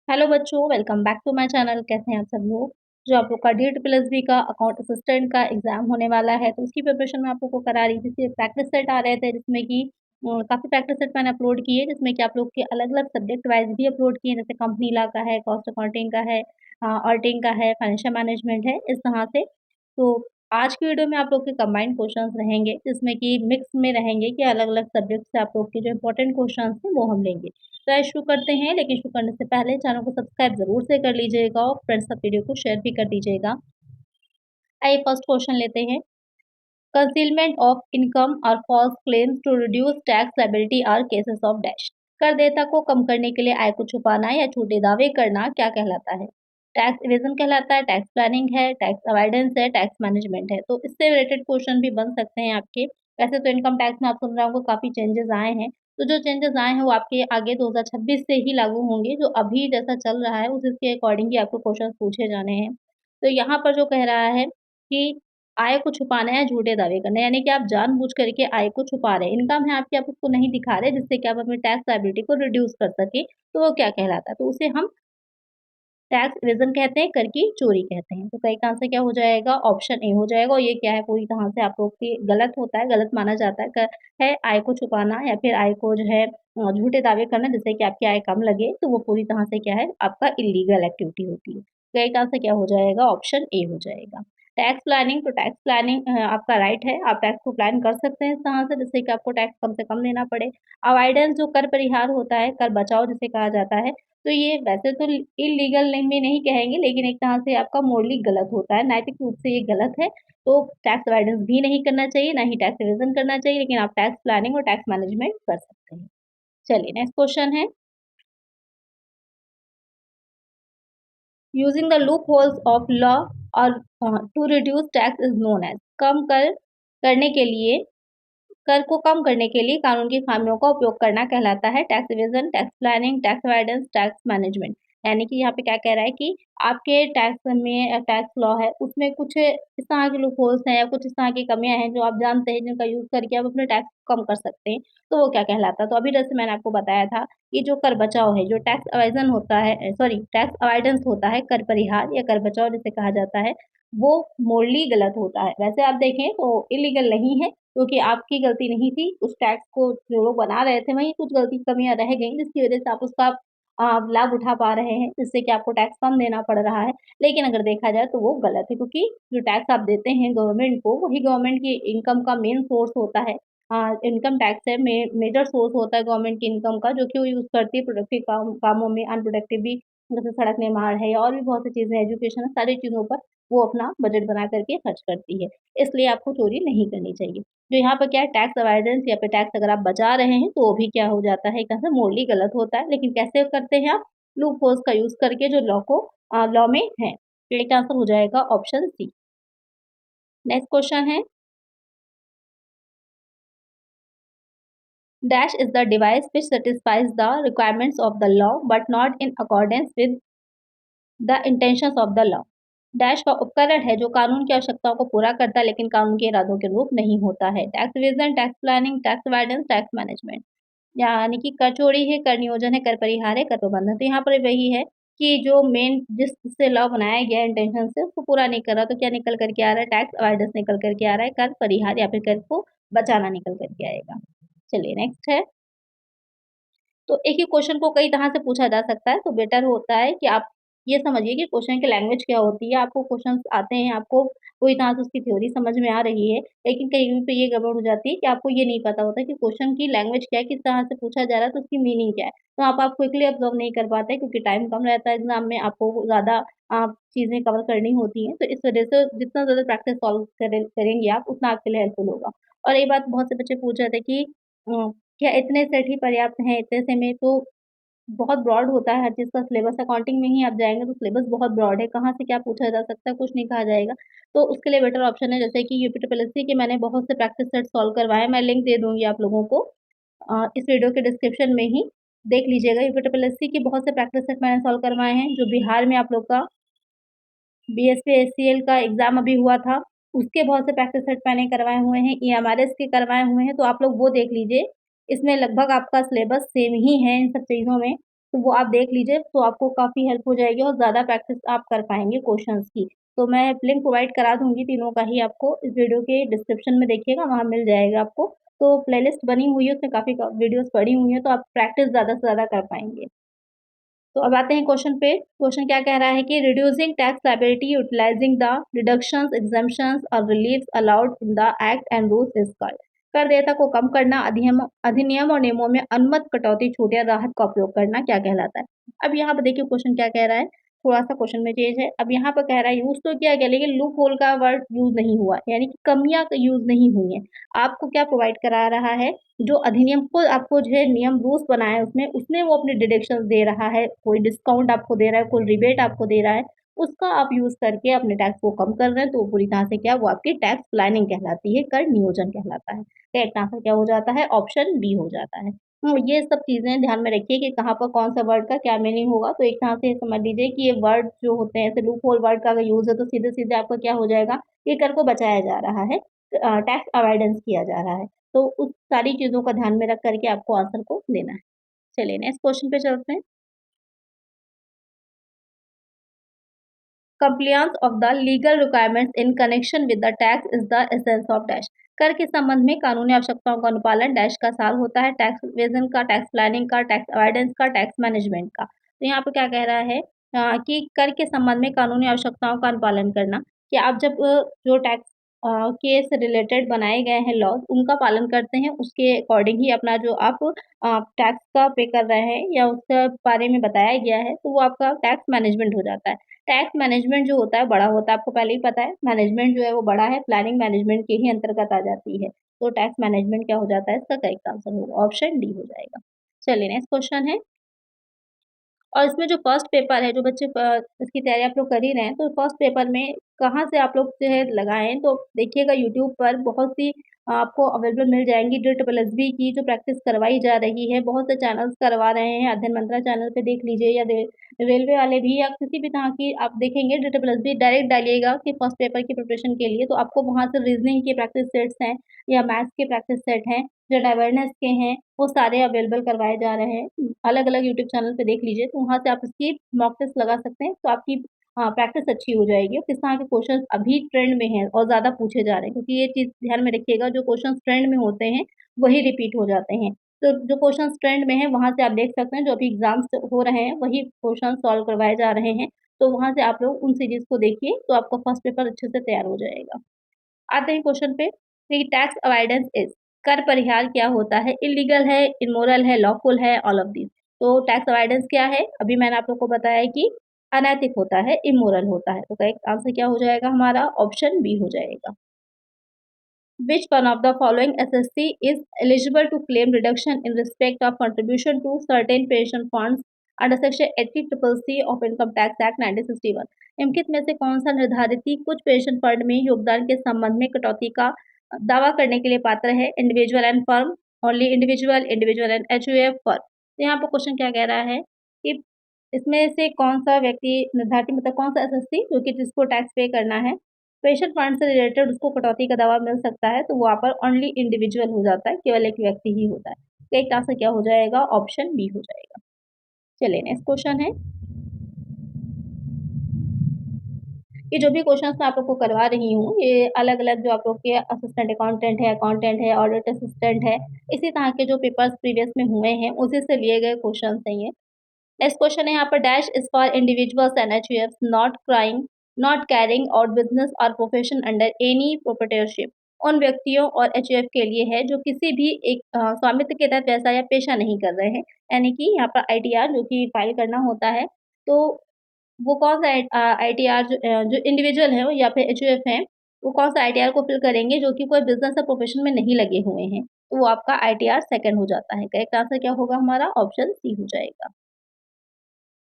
Hello बच्चों, welcome back to my channel. कैसे हैं आप सब लोग। जो आप लोग का DEET+B का अकाउंट असिस्टेंट का एग्जाम होने वाला है, तो उसकी प्रिपरेशन मैं आप लोग को करा रही थी। इसके प्रैक्टिस सेट आ रहे थे जिसमें कि काफ़ी प्रैक्टिस सेट मैंने अपलोड किए, जिसमें कि आप लोग के अलग अलग सब्जेक्ट वाइज भी अपलोड किए, जैसे कंपनी लॉ का है, कॉस्ट अकाउंटिंग का है, ऑडिटिंग का है, फाइनेंशियल मैनेजमेंट है, इस तरह से। तो आज की वीडियो में आप लोग के कंबाइंड क्वेश्चंस रहेंगे, जिसमें कि मिक्स में रहेंगे कि अलग अलग सब्जेक्ट से आप लोग के जो इंपॉर्टेंट क्वेश्चंस हैं वो हम लेंगे। तो आइए शुरू करते हैं, लेकिन शुरू करने से पहले चैनल को सब्सक्राइब ज़रूर से कर लीजिएगा और फ्रेंड्स तक वीडियो को शेयर भी कर दीजिएगा। आइए फर्स्ट क्वेश्चन लेते हैं। कंसीलमेंट ऑफ इनकम और false claims to reduce tax liability are cases of dash. करदाता को कम करने के लिए आय को छुपाना या झूठे दावे करना क्या कहलाता है? टैक्स इवेजन कहलाता है, टैक्स प्लानिंग है, टैक्स अवॉइडेंस है, टैक्स मैनेजमेंट है। तो इससे रिलेटेड क्वेश्चन भी बन सकते हैं आपके। वैसे तो इनकम टैक्स में आप सुन रहे होंगे काफ़ी चेंजेस आए हैं, तो जो चेंजेस आए हैं वो आपके आगे 2026 से ही लागू होंगे। जो अभी जैसा चल रहा है उसके अकॉर्डिंग ही आपको क्वेश्चन पूछे जाने हैं। तो यहाँ पर जो कह रहा है कि आय को छुपाना है, झूठे दावे करना है, यानी कि आप जानबूझ करके आय को छुपा रहे हैं। इनकम है आपकी, आप उसको नहीं दिखा रहे, जिससे कि आप अपनी टैक्स लायबिलिटी को रिड्यूस कर सकें, तो वो क्या कहलाता है? तो उसे हम टैक्स इवेज़न कहते हैं, कर की चोरी कहते हैं। तो सही का आंसर क्या हो जाएगा? ऑप्शन ए हो जाएगा। और ये क्या है, पूरी तरह से आप लोग की गलत होता है, गलत माना जाता है। है आय को छुपाना या फिर आय को जो है झूठे दावे करना जिससे कि आपकी आय कम लगे, तो वो पूरी तरह से क्या है, आपका इल्लीगल एक्टिविटी होती है। तो सही का आंसर क्या हो जाएगा? ऑप्शन ए हो जाएगा। टैक्स प्लानिंग, तो टैक्स प्लानिंग आपका राइट है, आप टैक्स को प्लान कर सकते हैं इस तरह से जिससे कि आपको टैक्स कम से कम देना पड़े। अवॉइडेंस जो कर परिहार होता है, कर बचाव जिसे कहा जाता है, तो ये वैसे तो इल्लीगल नहीं में नहीं कहेंगे, लेकिन एक तरह से आपका मोरली गलत होता है, नैतिक रूप से ये गलत है। तो टैक्स अवॉइडेंस भी नहीं करना चाहिए, ना ही टैक्स इवेज़न करना चाहिए, लेकिन आप टैक्स प्लानिंग और टैक्स मैनेजमेंट कर सकते हैं। चलिए नेक्स्ट क्वेश्चन है, using the loopholes of law और to reduce tax is known as. कम करने के लिए, कर को कम करने के लिए कानून की खामियों का उपयोग करना कहलाता है tax evasion, tax planning, tax avoidance, tax management. यानी कि यहाँ पे क्या कह रहा है कि आपके टैक्स में टैक्स लॉ है, उसमें कुछ इस तरह के लूपहोल्स हैं या कुछ इस तरह की कमियां हैं जो आप जानते हैं, जिनका यूज करके आप अपने टैक्स कम कर सकते हैं, तो वो क्या कहलाता है? तो अभी जैसे मैंने आपको बताया था कि जो कर बचाव है, जो टैक्स अवॉइजन होता है, सॉरी टैक्स अवॉइडेंस होता है, कर परिहार या कर बचाव जिसे कहा जाता है, वो मोरली गलत होता है। वैसे आप देखें तो इलीगल नहीं है, क्योंकि आपकी गलती नहीं थी, उस टैक्स को जो लोग बना रहे थे वहीं कुछ गलती कमियाँ रह गईं, जिसकी वज़ह से आप उसका लाभ उठा पा रहे हैं, जिससे कि आपको टैक्स कम देना पड़ रहा है। लेकिन अगर देखा जाए तो वो गलत है, क्योंकि जो टैक्स आप देते हैं गवर्नमेंट को, वही गवर्नमेंट की इनकम का मेन सोर्स होता है। इनकम टैक्स है मेजर सोर्स होता है गवर्नमेंट की इनकम का, जो कि वो यूज़ करती है प्रोडक्टिव कामों में, अनप्रोडक्टिव भी, जैसे सड़क निर्माण है या और भी बहुत सी चीज़ें, एजुकेशन है, सारी चीज़ों पर वो अपना बजट बना करके खर्च करती है। इसलिए आपको चोरी नहीं करनी चाहिए। जो यहाँ पर क्या है, टैक्स अवॉइडेंस या फिर टैक्स अगर आप बचा रहे हैं तो वो भी क्या हो जाता है, एक तरह से मोरली गलत होता है। लेकिन कैसे करते हैं आप? लूप होल्स का यूज़ करके जो लॉ में है। तो इसका आंसर हो जाएगा ऑप्शन सी। नेक्स्ट क्वेश्चन है, dash is the device which satisfies the requirements of the law but not in accordance with the intentions of the law. Dash का उपकरण है जो कानून की आवश्यकताओं को पूरा करता है लेकिन कानून के इरादों के अनुरूप नहीं होता है। Tax evasion, tax planning, tax avoidance, tax management. यानी कि कर चोरी है, कर नियोजन है, कर परिहार है, कर प्रबंधन। तो यहाँ पर वही है कि जो मेन जिससे लॉ बनाया गया है इंटेंशन से, उसको पूरा नहीं कर रहा, तो क्या निकल कर के आ रहा है? टैक्स अवॉइडेंस निकल कर के आ रहा है, कर परिहार या फिर कर को बचाना निकल कर के आएगा। चलिए नेक्स्ट है, तो एक ही क्वेश्चन को कई तरह से पूछा जा सकता है, तो बेटर होता है कि आप ये समझिए कि क्वेश्चन की लैंग्वेज क्या होती है। आपको क्वेश्चंस आते हैं, आपको पूरी तरह से उसकी थ्योरी समझ में आ रही है, लेकिन कहीं पे ये गड़बड़ हो जाती है कि आपको ये नहीं पता होता कि क्वेश्चन की लैंग्वेज क्या है, किस तरह से पूछा जा रहा है, तो उसकी मीनिंग क्या है। तो आप क्विकली ऑब्जर्व नहीं कर पाते, क्योंकि टाइम कम रहता है एग्ज़ाम में, आपको ज़्यादा चीज़ें कवर करनी होती हैं। तो इस वजह से जितना ज़्यादा प्रैक्टिस सॉल्व करेंगे आप, उतना आपके लिए हेल्पफुल होगा। और एक बात बहुत से बच्चे पूछ रहे थे कि क्या इतने सेट ही पर्याप्त हैं, इतने से में तो बहुत ब्रॉड होता है हर चीज़ का सिलेबस। अकाउंटिंग में ही आप जाएँगे तो सिलेबस बहुत ब्रॉड है, कहाँ से क्या पूछा जा सकता है, कुछ नहीं कहा जाएगा। तो उसके लिए बेटर ऑप्शन है, जैसे कि यूपीट्रिपल एससी के मैंने बहुत से प्रैक्टिस सेट सॉल्व करवाए हैं, मैं लिंक दे दूँगी आप लोगों को इस वीडियो के डिस्क्रिप्शन में ही, देख लीजिएगा। यूपीट्रिपल एससी के बहुत से प्रैक्टिस सेट मैंने सॉल्व करवाए हैं, जो बिहार में आप लोग का बीएसपी एचसीएल का एग्ज़ाम अभी हुआ था, उसके बहुत से प्रैक्टिस सेट मैंने करवाए हुए हैं, ईएमआरएस के करवाए हुए हैं, तो आप लोग वो देख लीजिए। इसमें लगभग आपका सिलेबस सेम ही है इन सब चीज़ों में, तो वो आप देख लीजिए, तो आपको काफ़ी हेल्प हो जाएगी और ज़्यादा प्रैक्टिस आप कर पाएँगे क्वेश्चंस की। तो मैं लिंक प्रोवाइड करा दूँगी तीनों का ही आपको, इस वीडियो के डिस्क्रिप्शन में देखिएगा, वहाँ मिल जाएगा आपको। तो प्लेलिस्ट बनी हुई है, उसमें काफ़ी वीडियोज़ पड़ी हुई हैं, तो आप प्रैक्टिस ज़्यादा से ज़्यादा कर पाएँगे। तो अब आते हैं क्वेश्चन पे। क्वेश्चन क्या कह रहा है कि reducing tax liability utilizing the deductions, exemptions और reliefs allowed in the act and rules is called. कर देयता को कम करना, अधिनियम और नियमों में अनुमत कटौती, छूट या राहत का उपयोग करना क्या कहलाता है। अब यहाँ पे देखिए क्वेश्चन क्या कह रहा है, थोड़ा सा क्वेश्चन में चेंज है। अब यहाँ पर कह रहा है यूज तो किया गया, लेकिन लूप होल का वर्ड यूज नहीं हुआ, यानी कि कमियां यूज नहीं हुई है। आपको क्या प्रोवाइड करा रहा है, जो अधिनियम खुद आपको जो है नियम रूल्स बनाए हैं उसमें वो अपने डिडक्शंस दे रहा है, कोई डिस्काउंट आपको दे रहा है, कोई रिबेट आपको दे रहा है, उसका आप यूज़ करके अपने टैक्स को कम कर रहे हैं, तो वो पूरी तरह से क्या वो आपकी टैक्स प्लानिंग कहलाती है, कर नियोजन कहलाता है। करेक्ट आंसर क्या हो जाता है, ऑप्शन बी हो जाता है। ये सब चीज़ें ध्यान में रखिए कि कहाँ पर कौन सा वर्ड का क्या मीनिंग होगा। तो एक तरह से समझ लीजिए कि ये वर्ड जो होते हैं, ऐसे लूप होल वर्ड का अगर यूज़ है तो सीधे-सीधे आपका क्या हो जाएगा, ये कर को बचाया जा रहा है, टैक्स अवॉइडेंस किया जा रहा है। तो उस सारी चीज़ों का ध्यान में रख कर के आपको आंसर को देना है। चलिए नेक्स्ट क्वेश्चन पे चलते हैं। Compliance of the legal requirements in connection with the tax is the essence of dash। कर के संबंध में कानूनी आवश्यकताओं का अनुपालन डैश का सार होता है, टैक्स इवेजन का, टैक्स प्लानिंग का, टैक्स अवॉइडेंस का, टैक्स मैनेजमेंट का। तो यहाँ पे क्या कह रहा है कि कर के संबंध में कानूनी आवश्यकताओं का अनुपालन करना, कि आप जब जो टैक्स के से रिलेटेड बनाए गए हैं लॉज, उनका पालन करते हैं, उसके अकॉर्डिंग ही अपना जो आप टैक्स का पे कर रहे हैं या उसके बारे में बताया गया है, तो वो आपका टैक्स मैनेजमेंट हो जाता है। टैक्स मैनेजमेंट जो होता है बड़ा होता है, आपको पहले ही पता है। मैनेजमेंट जो है वो बड़ा है, प्लानिंग मैनेजमेंट के ही अंतर्गत आ जाती है। तो टैक्स मैनेजमेंट क्या हो जाता है, इसका करेक्ट आंसर होगा ऑप्शन डी हो जाएगा। चलिए नेक्स्ट क्वेश्चन है। और इसमें जो फर्स्ट पेपर है, जो बच्चे इसकी तैयारी आप लोग कर ही रहे हैं, तो फर्स्ट पेपर में कहाँ से आप लोग जो है लगाएँ, तो देखिएगा यूट्यूब पर बहुत सी आपको अवेलेबल मिल जाएँगी DSSB की जो प्रैक्टिस करवाई जा रही है, बहुत से चैनल्स करवा रहे हैं, अध्ययन मंत्रा चैनल पे देख लीजिए या रेलवे वाले भी या किसी भी तरह की आप देखेंगे DSSB डायरेक्ट डालिएगा कि फर्स्ट पेपर की प्रिपरेशन के लिए, तो आपको वहाँ से रीज़निंग के प्रैक्टिस सेट्स हैं या मैथ्स के प्रैक्टिस सेट हैं, जनरल अवेयरनेस के हैं, वो सारे अवेलेबल करवाए जा रहे हैं। अलग-अलग यूट्यूब चैनल पे देख लीजिए, तो वहाँ से आप इसकी मॉक टेस्ट लगा सकते हैं, तो आपकी प्रैक्टिस अच्छी हो जाएगी और किस तरह के क्वेश्चंस अभी ट्रेंड में हैं और ज़्यादा पूछे जा रहे हैं, क्योंकि ये चीज़ ध्यान में रखिएगा, जो क्वेश्चंस ट्रेंड में होते हैं, वही रिपीट हो जाते हैं। तो जो क्वेश्चंस ट्रेंड में हैं, वहाँ से आप देख सकते हैं, जो अभी एग्ज़ाम्स हो रहे हैं, वही क्वेश्चन सॉल्व करवाए जा रहे हैं। तो वहाँ से आप लोग उन सीरीज़ को देखिए, तो आपका फर्स्ट पेपर अच्छे से तैयार हो जाएगा। आते हैं क्वेश्चन पे कि टैक्स अवॉइडेंस इज, कर परिहार क्या होता है, इलीगल है, इमोरल है, लॉफुल है, ऑल ऑफ दीज। तो टैक्स अवॉइडेंस क्या है, अभी मैंने आप लोग को बताया कि अनैतिक होता है, इमोरल होता है। तो करेक्ट आंसर क्या हो जाएगा हमारा, ऑप्शन बी हो जाएगा। Which one of the following SSC is eligible to claim reduction in respect of contribution to certain pension funds under Section 80CCC of Income Tax Act 1961? निम्नलिखित में से कौन सा निर्धारित कुछ पेंशन फंड में योगदान के संबंध में कटौती का दावा करने के लिए पात्र है? Individual and firm, only individual, individual and HUF firm. तो यहाँ पर क्वेश्चन क्या कह रहा है कि इसमें से कौन सा व्यक्ति निर्धारित, मतलब कौन सा एसएससी जो कि जिसको टैक्स पे करना है, पेंशन फंड से रिलेटेड उसको कटौती का दावा मिल सकता है, तो वहाँ पर ओनली इंडिविजुअल हो जाता है, केवल एक व्यक्ति ही होता है। तो एक आंसर क्या हो जाएगा, ऑप्शन बी हो जाएगा। चलिए नेक्स्ट क्वेश्चन है। ये जो भी क्वेश्चंस मैं आप लोग को करवा रही हूँ, ये अलग-अलग जो आप लोग के असिस्टेंट है, ऑडिट असिस्टेंट है, इसी तरह के जो पेपर्स प्रीवियस में हुए हैं, उसी से लिए गए क्वेश्चंस हैं ये। नेक्स्ट क्वेश्चन है यहाँ पर, dash is for individuals and HUFs not carrying out business और प्रोफेशन अंडर एनी प्रोप्राइटरशिप। उन व्यक्तियों और एचयूएफ के लिए है जो किसी भी एक स्वामित्व के तहत व्यवसाय या पेशा नहीं कर रहे हैं, यानी कि यहाँ पर आईटीआर जो कि फाइल करना होता है, तो वो कौन सा आईटीआर जो इंडिविजुअल है या फिर एचयूएफ है, वो कौन सा आईटीआर को फिल करेंगे जो कि कोई बिजनेस या प्रोफेशन में नहीं लगे हुए हैं, तो वो आपका आईटीआर सेकंड हो जाता है। करेक्ट आंसर क्या होगा हमारा, ऑप्शन सी हो जाएगा।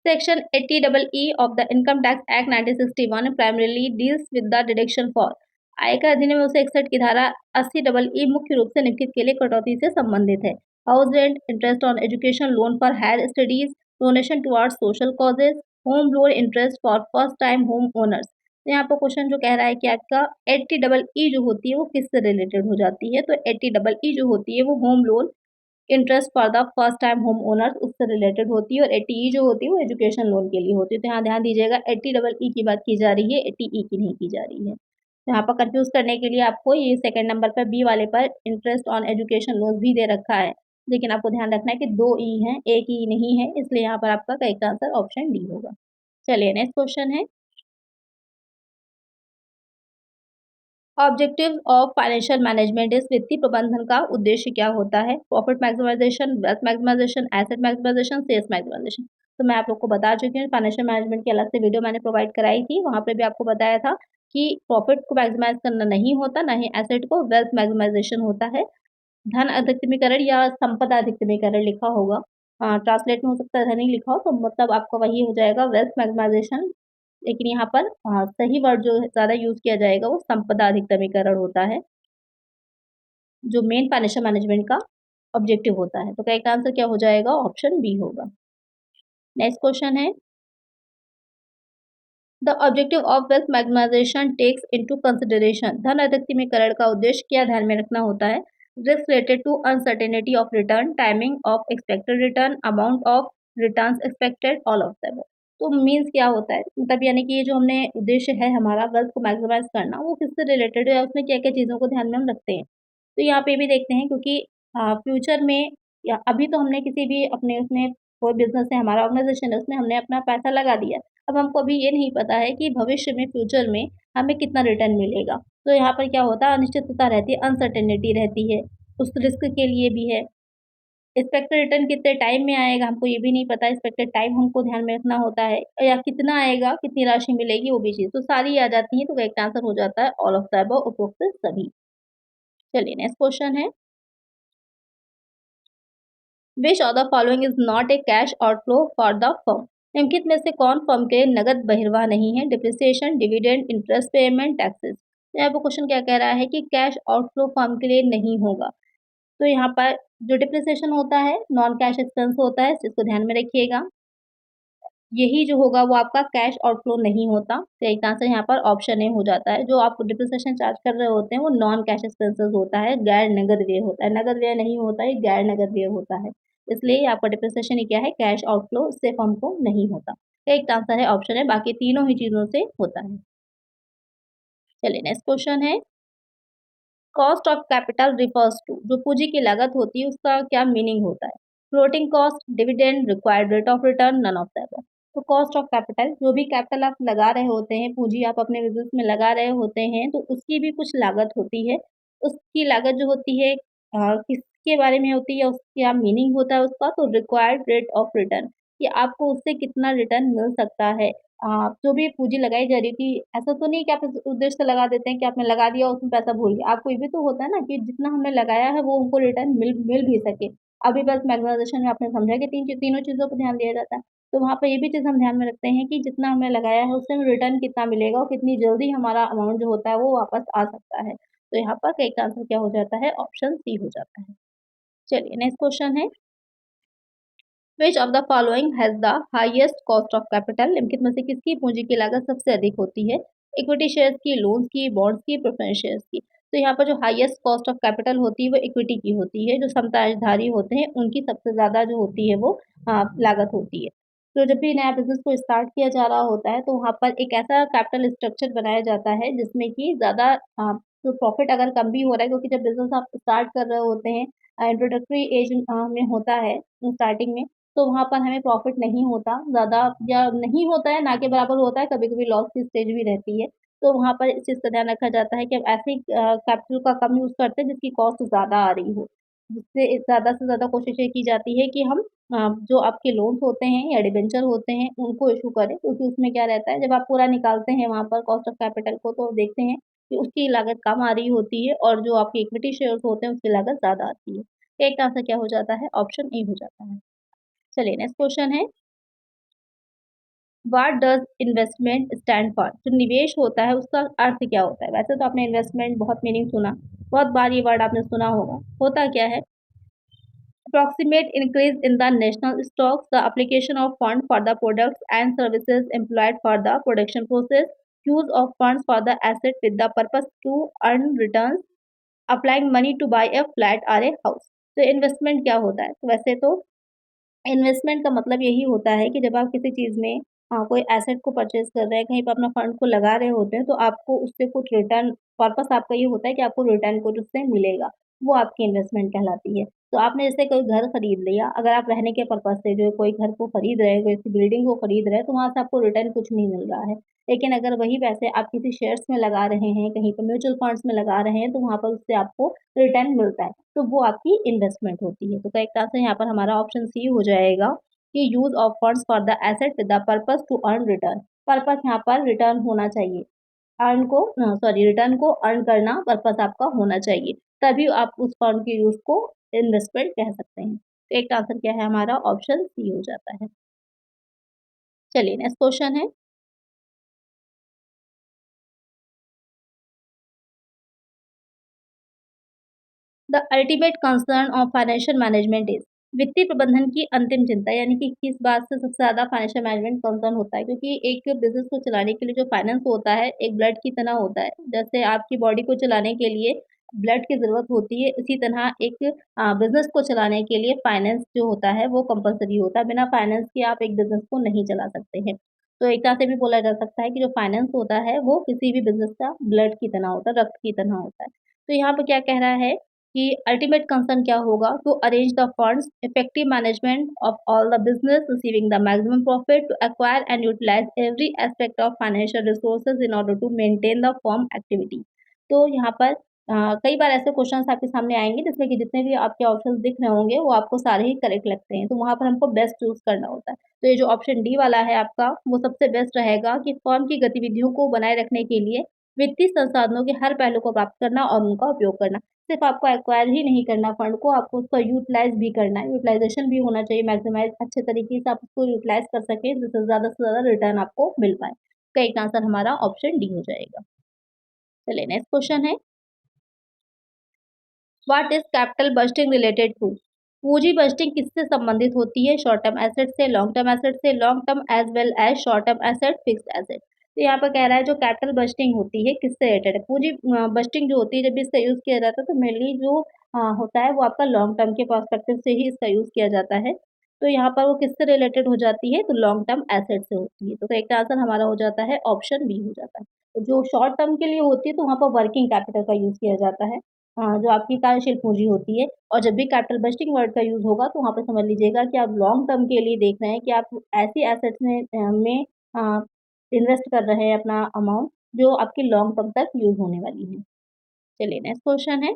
Section 80EE of the Income Tax Act 1961 primarily deals with the deduction for, आयकर अधिनियम 1961 की धारा 80EE मुख्य रूप से निम्नलिखित के लिए कटौती से संबंधित है। House rent, interest on education loan for higher studies, donation towards social causes, home loan interest for first time home owners. तो यहाँ पर क्वेश्चन जो कह रहा है कि आपका 80EE जो होती है वो किससे रिलेटेड हो जाती है, तो 80EE जो होती है वो home loan interest for the first time home owners उससे रिलेटेड होती है, और 80E जो होती है वो एजुकेशन लोन के लिए होती है। तो यहाँ ध्यान दीजिएगा 80EE की बात की जा रही है, 80E की नहीं की जा रही है। तो यहाँ पर कंफ्यूज करने के लिए आपको ये सेकंड नंबर पर बी वाले पर इंटरेस्ट ऑन एजुकेशन लोन भी दे रखा है, लेकिन आपको ध्यान रखना है कि 2 ई हैं, एक ई नहीं है, इसलिए यहाँ पर आपका करेक्ट आंसर ऑप्शन डी होगा। चलिए नेक्स्ट क्वेश्चन है, objective of financial management is वित्तीय प्रबंधन का उद्देश्य क्या होता है? Profit maximisation, wealth maximisation, asset maximisation, sales maximisation. तो मैं आप लोग को बता चुकी हूँ, फाइनेंशियल मैनेजमेंट की अलग से वीडियो मैंने प्रोवाइड कराई थी, वहाँ पे भी आपको बताया था कि प्रॉफिट को मैक्सिमाइज करना नहीं होता, ना ही एसेट को, वेल्थ मैक्सिमाइजेशन होता है। धन अधिकतमीकरण या संपदा अधिकतमीकरण लिखा होगा, ट्रांसलेट में हो सकता है धन ही लिखा हो, तो मतलब आपका वही हो जाएगा वेल्थ मैक्सिमाइजेशन। लेकिन यहाँ पर सही वर्ड जो ज़्यादा यूज़ किया जाएगा वो संपदा अधिकतमीकरण होता है, जो मेन फाइनेंशियल मैनेजमेंट का ऑब्जेक्टिव होता है। तो करेक्ट आंसर क्या हो जाएगा? ऑप्शन बी होगा। नेक्स्ट क्वेश्चन है, the objective of wealth maximisation takes into consideration, धन अधिकतमीकरण का उद्देश्य क्या ध्यान में रखना होता है? Risk related to uncertainty of return, timing of expected return, amount of returns expected, all of them. तो मीन्स क्या होता है, मतलब यानी कि ये जो हमने उद्देश्य है हमारा वेल्थ को मैक्सिमाइज करना, वो किससे रिलेटेड है या उसमें क्या क्या चीज़ों को ध्यान में हम रखते हैं। तो यहाँ पे भी देखते हैं, क्योंकि फ्यूचर में या अभी तो हमने किसी भी अपने उसमें कोई बिजनेस है, हमारा ऑर्गेनाइजेशन है, उसमें हमने अपना पैसा लगा दिया। अब हमको अभी ये नहीं पता है कि भविष्य में फ्यूचर में हमें कितना रिटर्न मिलेगा। तो यहाँ पर क्या होता है, अनिश्चितता रहती है, अनसर्टेनिटी रहती है, उस रिस्क के लिए भी है। एक्सपेक्टेड रिटर्न कितने टाइम में आएगा हमको ये भी नहीं पता, एक्सपेक्टेड टाइम हमको ध्यान में रखना होता है, या कितना आएगा, कितनी राशि मिलेगी, वो भी चीज़। तो सारी आ जाती हैं, तो करेक्ट आंसर हो जाता है ऑल ऑफ द अबव, उपरोक्त सभी। चलिए नेक्स्ट क्वेश्चन है, which of the following is not a cash outflow for the firm, निम्नलिखित में से कौन फर्म के नगद बहिर्वाह नहीं है? Depreciation, dividend, interest payment, taxes. तो यहाँ पर क्वेश्चन क्या कह रहा है कि कैश आउटफ्लो फर्म के लिए नहीं होगा। तो यहाँ पर जो डिप्रिसिएशन होता है नॉन कैश एक्सपेंस होता है, इसको ध्यान में रखिएगा। यही जो होगा वो आपका कैश आउटफ्लो नहीं होता। तो एक आंसर यहाँ पर ऑप्शन ए हो जाता है। जो आप डिप्रिसिएशन चार्ज कर रहे होते हैं वो नॉन कैश एक्सपेंसेस होता है, गैर नगद व्यय होता है। नगद व्यय नहीं होता है, गैर नगद व्यय होता है। इसलिए आपका डिप्रिसिएशन ही क्या है, कैश आउटफ्लो, इससे फर्म को नहीं होता। तो एक आंसर है ऑप्शन है, बाकी तीनों ही चीज़ों से होता है। चलिए नेक्स्ट क्वेश्चन है, cost of capital refers to, जो पूंजी की लागत होती है उसका क्या मीनिंग होता है? Floating cost, dividend, required rate of return, none of the above. तो कॉस्ट ऑफ कैपिटल, जो भी कैपिटल आप लगा रहे होते हैं, पूंजी आप अपने बिजनेस में लगा रहे होते हैं, तो उसकी भी कुछ लागत होती है। उसकी लागत जो होती है किसके बारे में होती है, उसका क्या मीनिंग होता है उसका? तो रिक्वायर्ड रेट ऑफ रिटर्न, कि आपको उससे कितना रिटर्न मिल सकता है। जो भी पूँजी लगाई जा रही थी, ऐसा तो नहीं कि आप इस उद्देश्य से लगा देते हैं कि आपने लगा दिया, उसमें पैसा भूल गए। आपको ये भी तो होता है ना कि जितना हमने लगाया है, वो हमको रिटर्न मिल भी सके। अभी बस मैग्नाइज़ेशन में आपने समझा कि तीनों चीज़ों पे ध्यान दिया जाता है। तो वहाँ पे ये भी चीज़ हम ध्यान में रखते हैं कि जितना हमने लगाया है, उससे हमें रिटर्न कितना मिलेगा और कितनी जल्दी हमारा अमाउंट जो होता है, वो वापस आ सकता है। तो यहाँ पर करेक्ट आंसर क्या हो जाता है? ऑप्शन सी हो जाता है। चलिए नेक्स्ट क्वेश्चन है, which of the following has the highest cost of capital, निम्नलिखित में से किसकी पूंजी की लागत सबसे अधिक होती है? इक्विटी शेयर्स की, लोन्स की, बॉन्ड्स की, प्रेफरेंस शेयर्स की। तो यहाँ पर जो हाईएस्ट कॉस्ट ऑफ कैपिटल होती है वो इक्विटी की होती है। जो समताजधारी होते हैं उनकी सबसे ज़्यादा जो होती है वो लागत होती है। तो जब भी नया बिजनेस को स्टार्ट किया जा रहा होता है तो वहाँ पर एक ऐसा कैपिटल स्ट्रक्चर बनाया जाता है जिसमें कि ज़्यादा जो प्रॉफिट अगर कम भी हो रहा है, क्योंकि जब बिजनेस आप स्टार्ट कर रहे होते हैं, इंट्रोडक्टरी एज में होता है स्टार्टिंग में, तो वहाँ पर हमें प्रॉफ़िट नहीं होता ज़्यादा, या नहीं होता है, ना के बराबर होता है, कभी-कभी लॉस की स्टेज भी रहती है। तो वहाँ पर इस चीज़ का ध्यान रखा जाता है कि हम ऐसे ही कैपिटल का कम यूज़ करते हैं जिसकी कॉस्ट ज़्यादा आ रही हो। जिससे ज़्यादा से ज़्यादा कोशिश ये की जाती है कि हम जो आपके लोन्स होते हैं या डिबेंचर होते हैं उनको इश्यू करें, क्योंकि उसमें क्या रहता है, जब आप पूरा निकालते हैं वहाँ पर कॉस्ट ऑफ कैपिटल को, तो देखते हैं कि उसकी लागत कम आ रही होती है और जो आपके इक्विटी शेयर्स होते हैं उसकी लागत ज़्यादा आती है। एक आंसर क्या हो जाता है? ऑप्शन ए हो जाता है। चलिए नेक्स्ट क्वेश्चन है, what does investment stand for, जो निवेश होता है उसका अर्थ क्या होता है? वैसे तो आपने इन्वेस्टमेंट बहुत मीनिंग सुना, बहुत बार ये वर्ड आपने सुना होगा। होता क्या है? Approximate increase in the national stocks, the application of fund for the products and services employed for the production process, use of funds for the asset with the purpose to earn returns, applying money to buy a flat or a house। तो investment क्या होता है? तो वैसे तो investment का मतलब यही होता है कि जब आप किसी चीज़ में कोई एसेट को परचेज़ कर रहे हैं, कहीं पे अपना फंड को लगा रहे होते हैं, तो आपको उससे कुछ रिटर्न पर्पस आपका ये होता है कि आपको रिटर्न कुछ उससे मिलेगा, वो आपकी इन्वेस्टमेंट कहलाती है। तो आपने जैसे कोई घर खरीद लिया, अगर आप रहने के पर्पस से जो कोई घर को खरीद रहे हैं, कोई ऐसी बिल्डिंग को खरीद रहे हैं, तो वहाँ से आपको रिटर्न कुछ नहीं मिल रहा है। लेकिन अगर वही पैसे आप किसी शेयर्स में लगा रहे हैं, कहीं पे म्यूचुअल फंड्स में लगा रहे हैं, तो वहाँ पर उससे आपको रिटर्न मिलता है, तो वो आपकी इन्वेस्टमेंट होती है। तो कई तरह से यहाँ पर हमारा ऑप्शन सी हो जाएगा कि use of funds for the asset with the purpose to earn return. Purpose यहाँ पर रिटर्न होना चाहिए। रिटर्न को अर्न करना पर्पस आपका होना चाहिए। तभी आप उस फंड के यूज़ को इन्वेस्टमेंट कह सकते हैं। तो एक आंसर क्या है हमारा ऑप्शन सी हो जाता है। चलिए नेक्स्ट क्वेश्चन है the ultimate concern of financial management is वित्तीय प्रबंधन की अंतिम चिंता यानी कि किस बात से सबसे ज़्यादा फाइनेंशियल मैनेजमेंट कंसर्न होता है क्योंकि एक बिजनेस को चलाने के लिए जो फाइनेंस होता है एक ब्लड की तरह होता है जैसे आपकी बॉडी को चलाने के लिए ब्लड की ज़रूरत होती है इसी तरह एक बिजनेस को चलाने के लिए फाइनेंस जो होता है वो कंपलसरी होता है बिना फाइनेंस के आप एक बिजनेस को नहीं चला सकते हैं तो एक तरह से भी बोला जा सकता है कि जो फाइनेंस होता है वो किसी भी बिजनेस का ब्लड की तरह होता है रक्त की तरह होता है तो यहाँ पर क्या कह रहा है कि अल्टीमेट कंसर्न क्या होगा to arrange the funds effective management of all the business receiving the maximum profit to acquire and utilise every aspect of financial resources in order to maintain the firm activity तो यहाँ पर कई बार ऐसे questions आपके सामने आएंगे जिसमें कि जितने भी आपके ऑप्शंस दिख रहे होंगे वो आपको सारे ही करेक्ट लगते हैं तो वहाँ पर हमको बेस्ट चूज करना होता है तो ये जो ऑप्शन डी वाला है आपका वो सबसे बेस्ट रहेगा कि फर्म की गतिविधियों को बनाए रखने के लिए वित्तीय संसाधनों के हर पहलू को प्राप्त करना और उनका उपयोग करना सिर्फ आपको एक्वायर ही नहीं करना फंड को, आपको उसका यूटिलाइज़ भी करना है, यूटिलाइज़ेशन भी होना चाहिए मैक्सिमाइज़ अच्छे तरीके से आप उसको यूटिलाइज़ कर सकें, जिससे ज़्यादा से ज़्यादा रिटर्न आपको मिल पाए। तो एक आंसर हमारा ऑप्शन डी हो जाएगा। चलिए नेक्स्ट क्वेश्चन है what is capital bursting related to? पूंजी बर्स्टिंग किससे संबंधित होती है? शॉर्ट टर्म एसेट से, लॉन्ग टर्म एसेट से, long term as well as short term asset, fixed asset. तो यहाँ पर कह रहा है जो कैपिटल बर्स्टिंग होती है किससे रिलेटेड है? पूंजी बर्स्टिंग जो होती है जब भी इसका यूज़ किया जाता है तो मेनली जो होता है वो आपका लॉन्ग टर्म के पर्सपेक्टिव से ही इसका यूज़ किया जाता है। तो यहाँ पर वो किससे रिलेटेड हो जाती है? तो लॉन्ग टर्म एसेट से होती है। तो करेक्ट आंसर हमारा हो जाता है ऑप्शन बी हो जाता है। तो जो शॉर्ट टर्म के लिए होती है तो वहाँ पर वर्किंग कैपिटल का यूज़ किया जाता है। जो आपकी कार्यशील पूँजी होती है और जब भी कैपिटल बस्टिंग वर्ड का यूज़ होगा तो वहाँ पे समझ लीजिएगा कि आप लॉन्ग टर्म के लिए देख रहे हैं कि आप ऐसी एसेट्स में अ, इन्वेस्ट कर रहे हैं अपना अमाउंट जो आपकी लॉन्ग टर्म तक यूज़ होने वाली है। चलिए नेक्स्ट क्वेश्चन है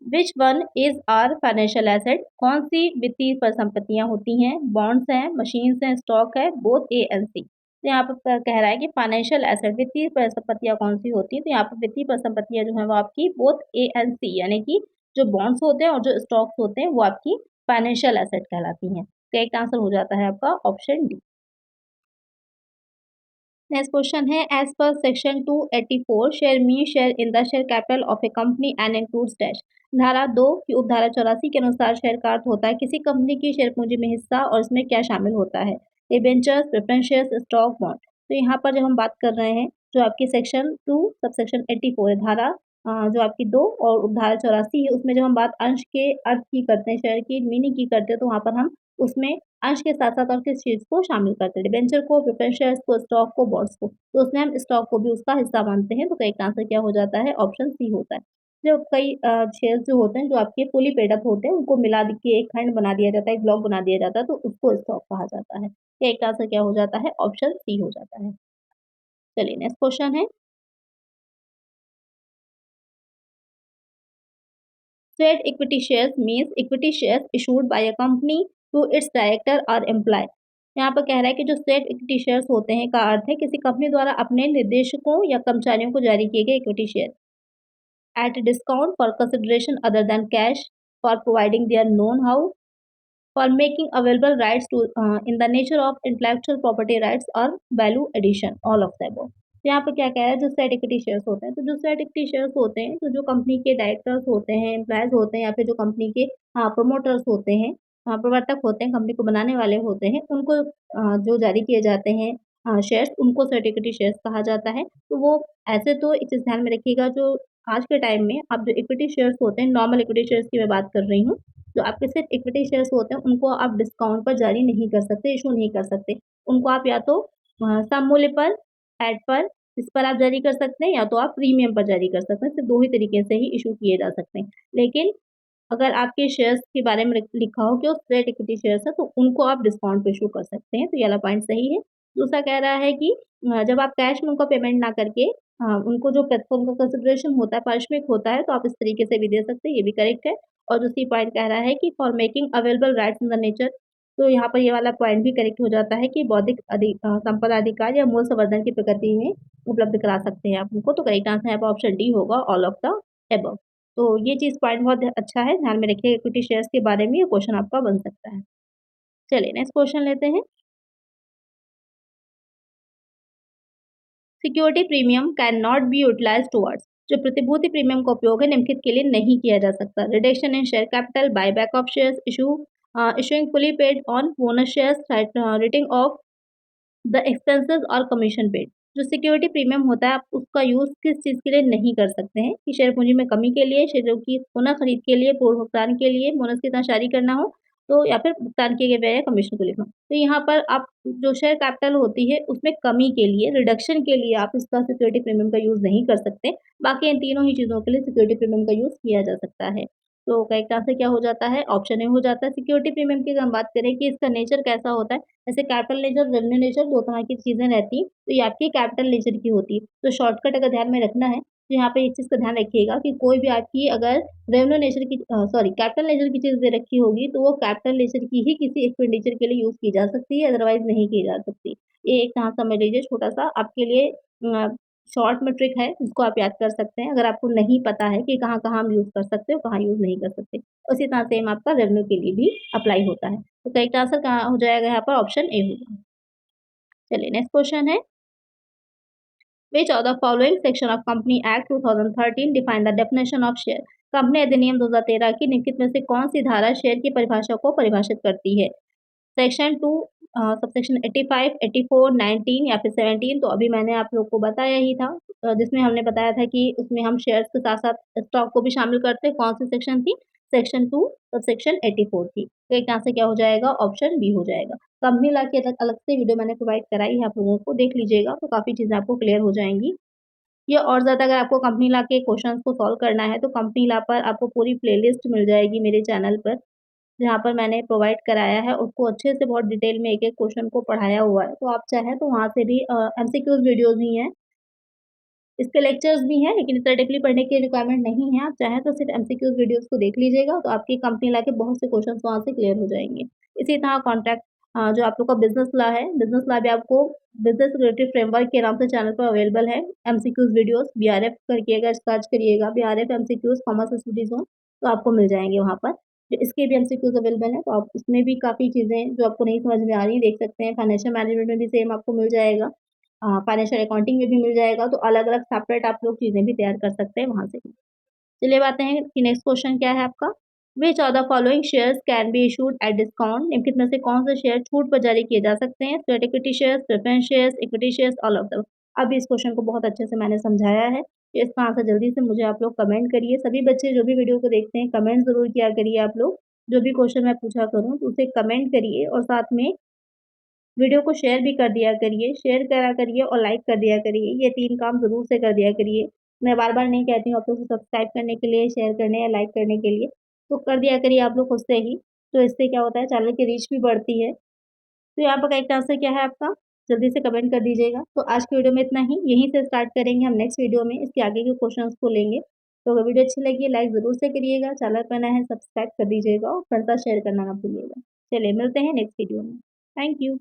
which one is our financial asset? कौन-सी वित्तीय परिसंपत्तियाँ होती हैं? बॉन्ड्स हैं, मशीन्स हैं, स्टॉक है, बोथ ए एंड सी। तो यहाँ पर कह रहा है कि फाइनेंशियल एसेट वित्तीय परिसंपत्तियाँ कौन-सी होती हैं? तो यहाँ पर वित्तीय परिसंपत्तियाँ जो हैं वो आपकी बोथ ए एंड सी यानी कि जो बॉन्ड्स होते हैं और जो स्टॉक्स होते हैं वो आपकी फाइनेंशियल एसेट कहलाती हैं। करेक्ट आंसर हो जाता है आपका ऑप्शन डी। नेक्स्ट क्वेश्चन है as per section 284 share me share in the share capital of a company and includes dash धारा 2 की उपधारा 84 के अनुसार शेयर का अर्थ होता है किसी कंपनी की शेयर पूंजी में हिस्सा और इसमें क्या शामिल होता है debentures preference shares stock bond तो यहाँ पर जब हम बात कर रहे हैं जो आपकी सेक्शन 2 सब सेक्शन 84 है धारा जो आपकी 2 और उपधारा 84 है उसमें जब हम बात अंश के अर्थ की करते हैं शेयर की मीनिंग की करते हैं तो वहाँ पर हम उसमें अंश के साथ-साथ और किस चीज़ को शामिल करते हैं, डिबेंचर को, प्रेफ़रेंस शेयर्स को, स्टॉक को, बॉन्ड्स को। तो उसमें हम स्टॉक को भी उसका हिस्सा मानते हैं, तो करेक्ट आंसर क्या हो जाता है? ऑप्शन सी होता है। जो कई शेयर्स जो होते हैं, जो आपके फुली पेड अप होते हैं, उनको मिला द के एक खंड बना दिया जाता है, एक ब्लॉक बना दिया जाता है, तो उसको स्टॉक कहा जाता है। करेक्ट आंसर क्या हो जाता है? ऑप्शन सी हो जाता है। चलिए नेक्स्ट क्वेश्चन है Sweat equity shares means equity shares issued by a company to its director or employee. यहाँ पर कह रहा है कि जो स्वेट इक्विटी शेयर्स होते हैं का अर्थ है किसी कंपनी द्वारा अपने निर्देशकों या कर्मचारियों को जारी किए गए equity share at discount for consideration other than cash for providing their know how for making available rights to in the nature of intellectual property rights or value addition all of the above तो यहाँ पे क्या कह रहा है जो sweat equity shares होते हैं तो जो स्वेट इक्विटी शेयर्स होते हैं तो जो कंपनी के डायरेक्टर्स होते हैं एम्प्लॉयज होते हैं या फिर जो कंपनी के प्रोमोटर्स होते हैं प्रवर्तक होते हैं कंपनी को बनाने वाले होते हैं उनको जो जारी किए जाते हैं शेयर्स उनको स्वेट इक्विटी शेयर्स कहा जाता है तो वो ऐसे तो एक चीज़ ध्यान में रखिएगा जो आज के टाइम में आप जो इक्विटी शेयर्स होते हैं, नॉर्मल इक्विटी शेयर्स की मैं बात कर रही हूँ, जो आपके सिर्फ इक्विटी शेयर्स होते हैं, उनको आप डिस्काउंट पर जारी नहीं कर सकते, इशू नहीं कर सकते। उनको आप या तो सम मूल्य पर, एड पर, इस पर आप जारी कर सकते हैं, या तो आप प्रीमियम पर जारी कर सकते हैं। सिर्फ 2 ही तरीके से ही इश्यू किए जा सकते हैं। लेकिन अगर आपके शेयर्स के बारे में लिखा हो कि वो स्ट्रेट इक्विटी शेयर्स है, तो उनको आप डिस्काउंट पे इश्यू कर सकते हैं, तो ये वाला पॉइंट सही है। दूसरा कह रहा है कि जब आप कैश में उनको पेमेंट ना करके उनको जो प्लेटफ़ॉर्म का कंसिडरेशन होता है, पारिश्रमिक होता है, तो आप इस तरीके से भी दे सकते हैं, ये भी करेक्ट है। और दूसरी पॉइंट कह रहा है कि for making available rights in the nature, तो यहाँ पर ये वाला पॉइंट भी करेक्ट हो जाता है कि बौद्धिक संपदा अधिकार या मूल संवर्धन की प्रकृति में उपलब्ध करा सकते हैं आप उनको, तो करेक्ट आंसर यहाँ पर ऑप्शन डी होगा, ऑल ऑफ द अबव। तो ये चीज़ पॉइंट बहुत अच्छा है, ध्यान में रखिए इक्विटी शेयर्स के बारे में ये क्वेश्चन आपका बन सकता है। चलिए नेक्स्ट क्वेश्चन लेते हैं। Security premium can not be utilised towards, जो प्रतिभूति प्रीमियम का उपयोग है निम्नलिखित के लिए नहीं किया जा सकता। Reduction in share capital, buyback of shares, issuing fully paid on bonus shares, writing of the expenses और कमीशन पेड। जो सिक्योरिटी प्रीमियम होता है, आप उसका यूज़ किस चीज़ के लिए नहीं कर सकते हैं कि शेयर पूँजी में कमी के लिए, शेयरों की पुनः खरीद के लिए, पूर्व भुगतान के लिए, बोनस की तरह जारी करना हो, तो या फिर भुगतान किए गए व्यय या कमीशन को लिखना। तो यहाँ पर आप जो शेयर कैपिटल होती है, उसमें कमी के लिए, रिडक्शन के लिए आप इसका सिक्योरिटी प्रीमियम का यूज़ नहीं कर सकते। बाकी इन तीनों ही चीज़ों के लिए सिक्योरिटी प्रीमियम का यूज़ किया जा सकता है। तो करेक्ट आंसर क्या हो जाता है? ऑप्शन ए हो जाता है। सिक्योरिटी प्रीमियम की अगर हम बात करें कि इसका नेचर कैसा होता है, जैसे कैपिटल नेचर, रेवेन्यू नेचर, 2 तरह की चीज़ें रहती हैं, तो ये आपकी कैपिटल नेचर की होती है। तो शॉर्टकट अगर ध्यान में रखना है, तो यहाँ पे इस चीज़ का ध्यान रखिएगा कि कोई भी आपकी अगर रेवेन्यू नेचर की सॉरी कैपिटल नेचर की चीज़ दे रखी होगी, तो वो कैपिटल नेचर की ही किसी एक्सपेंडिचर के लिए यूज़ की जा सकती है, अदरवाइज़ नहीं की जा सकती। ये एक यहाँ समझ लीजिए छोटा-सा आपके लिए शॉर्ट में ट्रिक है, जिसको आप याद कर सकते हैं, अगर आपको नहीं पता है कि कहाँ-कहाँ हम यूज़ कर सकते हैं और कहाँ यूज़ नहीं कर सकते। उसी तरह सेम आपका रेवेन्यू के लिए भी अप्लाई होता है। तो करेक्ट आंसर कहाँ हो जाएगा यहाँ पर ऑप्शन ए होगा। चलिए नेक्स्ट क्वेश्चन है, which of the following section of company act 2013 define the definition of share. Company अधिनियम 2013 की निम्नलिखित में से कौन सी धारा शेयर की परिभाषा को परिभाषित करती है? सेक्शन 2 सबसेक्शन 85, 84, 19 या फिर 17, तो अभी मैंने आप लोग को बताया ही था, जिसमें हमने बताया था कि उसमें हम शेयर्स के साथ-साथ स्टॉक को भी शामिल करते हैं। कौन-सी सेक्शन थी? सेक्शन 2 सबसेक्शन 84 थी। तो एक आंसर क्या हो जाएगा? ऑप्शन बी हो जाएगा। कंपनी लॉ की अलग अलग से वीडियो मैंने प्रोवाइड कराई है आप लोगों को, देख लीजिएगा तो काफ़ी चीज़ें आपको क्लियर हो जाएँगी। या और ज़्यादा अगर आपको कंपनी लॉ के क्वेश्चंस को सॉल्व करना है, तो कंपनी लॉ पर आपको पूरी प्लेलिस्ट मिल जाएगी मेरे चैनल पर। जहाँ पर मैंने प्रोवाइड कराया है, उसको अच्छे से बहुत डिटेल में एक-एक क्वेश्चन को पढ़ाया हुआ है, तो आप चाहें तो वहाँ से भी एमसीक्यूज़ वीडियोज़ भी हैं, इसके लेक्चर्स भी हैं, लेकिन इतना डीपली पढ़ने की रिक्वायरमेंट नहीं है। आप चाहें तो सिर्फ एमसीक्यूज़ वीडियोज़ को देख लीजिएगा, तो आपकी कंपनी लॉ के बहुत से क्वेश्चन्स वहाँ से क्लियर हो जाएँगे। इसी तरह जो आप लोग का बिज़नेस लॉ है, बिज़नेस लॉ भी आपको बिज़नेस रिलेटेड फ्रेमवर्क के नाम से चैनल पर अवेलेबल है। एमसीक्यूज़ वीडियोज़ बीआरएफ करके अगर सर्च करिएगा, बीआरएफ एमसीक्यूज़ कॉमर्स स्टडी ज़ोन, तो आपको मिल जाएँगे वहाँ पर। तो इसके भी एमसीक्यूज़ अवेलेबल हैं, तो आप उसमें भी काफ़ी चीज़ें जो आपको नहीं समझ में आ रही हैं, देख सकते हैं। फाइनेंशियल मैनेजमेंट में भी सेम आपको मिल जाएगा। फाइनेंशियल अकाउंटिंग में भी मिल जाएगा, तो अलग-अलग सेपरेट आप लोग चीज़ें भी तैयार कर सकते हैं वहाँ से भी। चलिए अब आते हैं कि नेक्स्ट क्वेश्चन क्या है आपका? Which of the following shares can be issued at discount? निम्नलिखित में से कौन से शेयर छूट पर जारी किए जा सकते हैं? Sweat equity shares, preference shares, equity shares, all of the. अब इस क्वेश्चन को बहुत अच्छे से मैंने समझाया है, तो इसका आंसर जल्दी से मुझे आप लोग कमेंट करिए। सभी बच्चे जो भी वीडियो को देखते हैं, कमेंट ज़रूर किया करिए आप लोग। जो भी क्वेश्चन मैं पूछा करूँ, तो उसे कमेंट करिए और साथ में वीडियो को शेयर भी कर दिया करिए, शेयर करा करिए और लाइक कर दिया करिए, ये 3 काम ज़रूर से कर दिया करिए। मैं बार-बार नहीं कहती हूँ आप लोग को सब्सक्राइब करने के लिए, शेयर करने या लाइक करने के लिए, तो कर दिया करिए आप लोग खुद से ही, तो इससे क्या होता है चैनल की रीच भी बढ़ती है। तो यहाँ पर करेक्ट आंसर क्या है आपका? जल्दी से कमेंट कर दीजिएगा। तो आज की वीडियो में इतना ही, यहीं से स्टार्ट करेंगे हम नेक्स्ट वीडियो में, इसके आगे के क्वेश्चंस को लेंगे। तो अगर वीडियो अच्छी लगी लाइक ज़रूर से करिएगा, चैनल पर नए हैं सब्सक्राइब कर दीजिएगा और फ्रेंड्स के साथ शेयर करना ना भूलिएगा। चलिए मिलते हैं नेक्स्ट वीडियो में। Thank you.